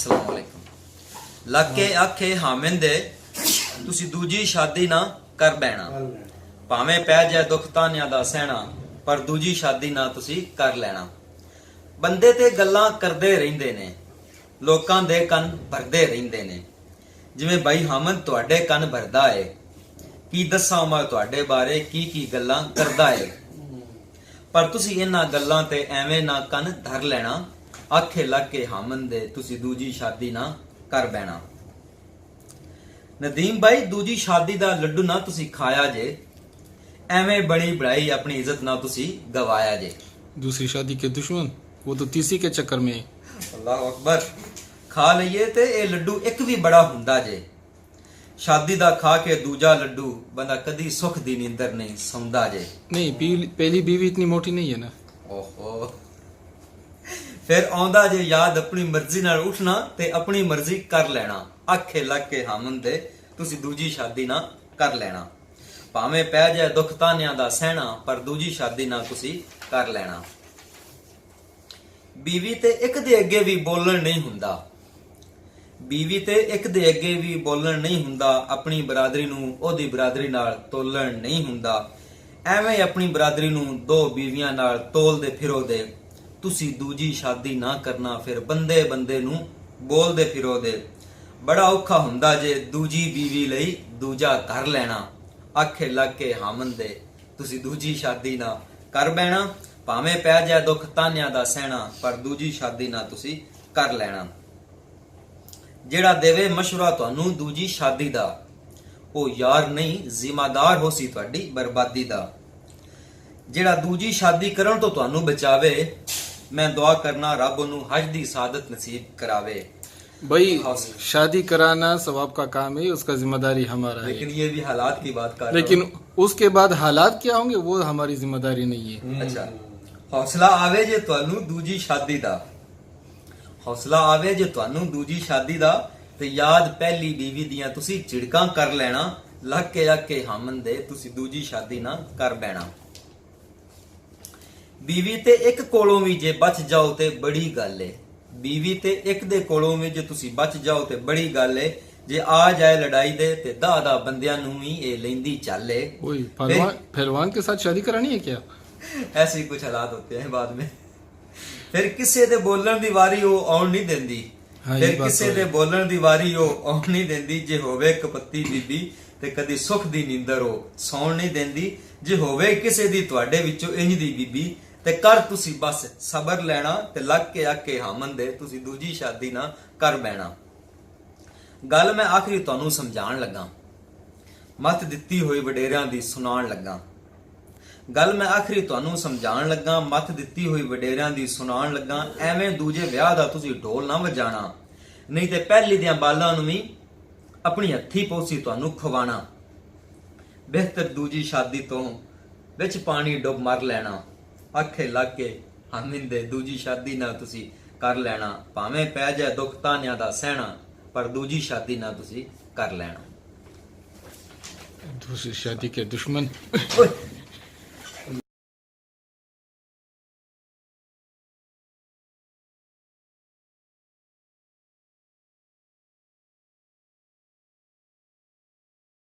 अस्सलाम वालेकुम। लाके आखे हामिन दे तुसी दूजी शादी ना कर बैना, भावें पै जाए दुख तानिया दा सहना, पर दूजी शादी ना तुसी कर लेना। ਬੰਦੇ ਤੇ ਗੱਲਾਂ ਕਰਦੇ ਰਹਿੰਦੇ ਨੇ, ਲੋਕਾਂ ਦੇ ਕੰਨ ਭਰਦੇ ਰਹਿੰਦੇ ਨੇ। ਜਿਵੇਂ ਬਾਈ ਹਾਮਦ ਤੁਹਾਡੇ ਕੰਨ ਭਰਦਾ ਏ, ਕੀ ਦੱਸਾਂ ਮੈਂ ਤੁਹਾਡੇ ਬਾਰੇ ਕੀ ਕੀ ਗੱਲਾਂ ਕਰਦਾ ਏ। ਪਰ ਤੁਸੀਂ ਇਹਨਾਂ ਗੱਲਾਂ ਤੇ ਐਵੇਂ ਨਾ ਕੰਨ ਧਰ ਲੈਣਾ, ਆਖੇ ਲੱਗ ਕੇ ਹਾਮਦ ਦੇ ਤੁਸੀਂ ਦੂਜੀ ਸ਼ਾਦੀ ਨਾ ਕਰ ਬੈਣਾ। ਨਦੀਮ ਭਾਈ ਦੂਜੀ ਸ਼ਾਦੀ ਦਾ ਲੱਡੂ ਨਾ ਤੁਸੀਂ ਖਾਇਆ ਜੇ, ਐਵੇਂ ਬਣੀ ਬੜਾਈ ਆਪਣੀ ਇੱਜ਼ਤ ਨਾ ਤੁਸੀਂ ਗਵਾਇਆ ਜੇ। दूसरी शादी के दुश्मन वो तो तीसरी के चक्कर में। ਅੱਲਾਹ ਅਕਬਰ। ਖਾ ਲਈਏ ਤੇ ਇਹ ਲੱਡੂ ਇੱਕ ਵੀ ਬੜਾ ਹੁੰਦਾ ਜੇ। ਸ਼ਾਦੀ ਦਾ ਖਾ ਕੇ ਦੂਜਾ ਲੱਡੂ ਬੰਦਾ ਕਦੀ ਸੁੱਖ ਦੀ ਨੀਂਦਰ ਨਹੀਂ ਸੌਂਦਾ ਜੇ। नहीं पहली बीवी इतनी मोटी नहीं है ना। ਓਹੋ, ਫਿਰ ਆਉਂਦਾ ਜੇ ਯਾਦ ਆਪਣੀ ਮਰਜ਼ੀ ਨਾਲ ਉੱਠਣਾ ਤੇ ਆਪਣੀ ਮਰਜ਼ੀ ਕਰ ਲੈਣਾ। ਆਖੇ ਲੱਗ ਕੇ ਹਾਮਨ ਦੇ ਤੁਸੀਂ ਦੂਜੀ ਸ਼ਾਦੀ ਨਾ ਕਰ ਲੈਣਾ, ਭਾਵੇਂ ਪੈ ਜਾਏ ਦੁੱਖ ਤਾਨਿਆਂ ਦਾ ਸਹਿਣਾ, ਪਰ ਦੂਜੀ ਸ਼ਾਦੀ ਨਾ ਤੁਸੀਂ ਕਰ ਲੈਣਾ। ਬੀਵੀ ਤੇ ਇੱਕ ਦੇ ਅੱਗੇ ਵੀ ਬੋਲਣ ਨਹੀਂ ਹੁੰਦਾ, ਬੀਵੀ ਤੇ ਇੱਕ ਦੇ ਅੱਗੇ ਵੀ ਬੋਲਣ ਨਹੀਂ ਹੁੰਦਾ। ਆਪਣੀ ਬਰਾਦਰੀ ਨੂੰ ਉਹਦੀ ਬਰਾਦਰੀ ਨਾਲ ਤੋਲਣ ਨਹੀਂ ਹੁੰਦਾ। ਐਵੇਂ ਆਪਣੀ ਬਰਾਦਰੀ ਨੂੰ ਦੋ ਬੀਵੀਆਂ ਨਾਲ ਤੋਲਦੇ ਫਿਰੋਦੇ ਤੁਸੀਂ ਦੂਜੀ ਸ਼ਾਦੀ ਨਾ ਕਰਨਾ, ਫਿਰ ਬੰਦੇ ਬੰਦੇ ਨੂੰ ਬੋਲਦੇ ਫਿਰੋਦੇ। ਬੜਾ ਔਖਾ ਹੁੰਦਾ ਜੇ ਦੂਜੀ ਬੀਵੀ ਲਈ ਦੂਜਾ ਘਰ ਲੈਣਾ। ਆਖੇ ਲੱਗ ਕੇ ਹਾਮਨ ਦੇ ਤੁਸੀਂ ਦੂਜੀ ਸ਼ਾਦੀ ਨਾ ਕਰ ਬੈਣਾ, ਭਾਵੇਂ ਪੈ ਜਾਏ ਦੁੱਖ ਤਾਨਿਆਂ ਦਾ ਸਹਿਣਾ, ਪਰ ਦੂਜੀ ਸ਼ਾਦੀ ਨਾ ਤੁਸੀਂ ਕਰ ਲੈਣਾ। ਜਿਹੜਾ ਦੇਵੇ ਮਸ਼ਵਰਾ ਤੁਹਾਨੂੰ ਦੂਜੀ ਸ਼ਾਦੀ ਦਾ, ਉਹ ਯਾਰ ਨਹੀਂ ਜ਼ਿੰਮੇਦਾਰ ਹੋਸੀ ਤੁਹਾਡੀ ਬਰਬਾਦੀ ਦਾ। ਜਿਹੜਾ ਦੂਜੀ ਸ਼ਾਦੀ ਕਰਨ ਤੋਂ ਤੁਹਾਨੂੰ ਬਚਾਵੇ, ਮੈਂ ਦੁਆ ਕਰਨਾ ਰੱਬ ਉਹਨੂੰ ਹਜ ਦੀ ਸਾਦਤ ਨਸੀਬ ਕਰਾਵੇ। भाई शादी कराना सवाब का काम है, उसका जिम्मेदारी हमारा है। लेकिन ये भी हालात की बात कर रहा लेकिन उसके बाद हालात क्या होंगे वो हमारी जिम्मेदारी नहीं है। हूं। अच्छा, हौसला आवे जे ਤੁਹਾਨੂੰ ਦੂਜੀ ਸ਼ਾਦੀ ਦਾ, ਹੌਸਲਾ ਆਵੇ ਜੇ ਤੁਹਾਨੂੰ ਦੂਜੀ ਸ਼ਾਦੀ ਦਾ, ਤੇ ਯਾਦ ਪਹਿਲੀ ਬੀਵੀ ਦੀਆਂ ਤੁਸੀਂ ਝਿੜਕਾਂ ਕਰ ਲੈਣਾ। ਲੱਗ ਕੇ ਆਕੇ ਹਾਮਨ ਦੇ ਤੁਸੀਂ ਦੂਜੀ ਸ਼ਾਦੀ ਨਾ ਕਰ ਬੈਣਾ। ਬੀਵੀ ਤੇ ਇੱਕ ਕੋਲੋਂ ਵੀ ਜੇ ਬਚ ਜਾਓ ਤੇ ਬੜੀ ਗੱਲ ਏ, ਬੀਵੀ ਤੇ ਇੱਕ ਦੇ ਕੋਲੋਂ ਵੀ ਜੇ ਤੁਸੀਂ ਬਚ ਜਾਓ ਤੇ ਬੜੀ ਗੱਲ ਏ। ਜੇ ਆ ਜਾਏ ਲੜਾਈ ਦੇ ਤੇ ਦਾ ਬੰਦਿਆਂ ਨੂੰ ਵੀ ਇਹ ਲੈਂਦੀ ਚੱਲੇ। वही पहलवान के साथ शादी करानी है क्या? ऐसे ही कुछ हालात होते हैं बाद में। फिर किसी दे बोलण ਦੀ ਵਾਰੀ ਉਹ ਆਉਣ ਨਹੀਂ ਦਿੰਦੀ, ਫਿਰ ਕਿਸੇ ਦੇ ਬੋਲਣ ਦੀ ਵਾਰੀ ਉਹ ਆਉਣ ਨਹੀਂ ਦਿੰਦੀ। ਜੇ ਹੋਵੇ ਕਪੱਤੀ ਬੀਬੀ ਤੇ ਕਦੀ ਸੁੱਖ ਦੀ ਨੀਂਦਰ ਉਹ ਸੌਣ ਨਹੀਂ ਦਿੰਦੀ। ਜੇ ਹੋਵੇ ਕਿਸੇ ਦੀ ਤੁਹਾਡੇ ਵਿੱਚੋਂ ਇੰਜ ਦੀ ਬੀਬੀ, ਤੇ ਕਰ ਤੁਸੀਂ ਬਸ ਸਬਰ ਲੈਣਾ, ਤੇ ਲੱਗ ਕੇ ਆਕੇ ਹਾਮਨ ਦੇ ਤੁਸੀਂ ਦੂਜੀ ਸ਼ਾਦੀ ਨਾ ਕਰ ਬੈਣਾ। ਗੱਲ ਮੈਂ ਆਖਰੀ ਤੁਹਾਨੂੰ ਸਮਝਾਉਣ ਲੱਗਾ, ਮੱਤ ਦਿੱਤੀ ਹੋਈ ਵਡੇਰਿਆਂ ਦੀ ਸੁਣਾਉਣ ਲੱਗਾ। ਗੱਲ ਮੈਂ ਆਖਰੀ ਤੁਹਾਨੂੰ ਸਮਝਾਉਣ ਲੱਗਾ, ਮੱਤ ਦਿੱਤੀ ਹੋਈ ਵਡੇਰਿਆਂ ਦੀ ਸੁਣਾਉਣ ਲੱਗਾ। ਐਵੇਂ ਦੂਜੇ ਵਿਆਹ ਦਾ ਤੁਸੀਂ ਢੋਲ ਨਾ ਵਜਾਣਾ, ਨਹੀਂ ਤੇ ਪਹਿਲੀ ਦੀਆਂ ਬਾਲਾਂ ਨੂੰ ਵੀ ਆਪਣੀ ਹੱਥੀ ਪੋਸੀ ਤੁਹਾਨੂੰ ਖਵਾਣਾ। ਬਿਹਤਰ ਦੂਜੀ ਸ਼ਾਦੀ ਤੋਂ ਵਿੱਚ ਪਾਣੀ ਡੁੱਬ ਮਰ ਲੈਣਾ। ਆਖੇ ਲੱਗ ਕੇ ਹਾਮਿਨ ਦੇ ਦੂਜੀ ਸ਼ਾਦੀ ਨਾ ਤੁਸੀਂ ਕਰ ਲੈਣਾ, ਭਾਵੇਂ ਪੈ ਜਾਏ ਦੁੱਖ ਤਾਨਿਆਂ ਦਾ ਸਹਿਣਾ, ਪਰ ਦੂਜੀ ਸ਼ਾਦੀ ਨਾ ਤੁਸੀਂ ਕਰ ਲੈਣਾ। दूसरी शादी के दुश्मन।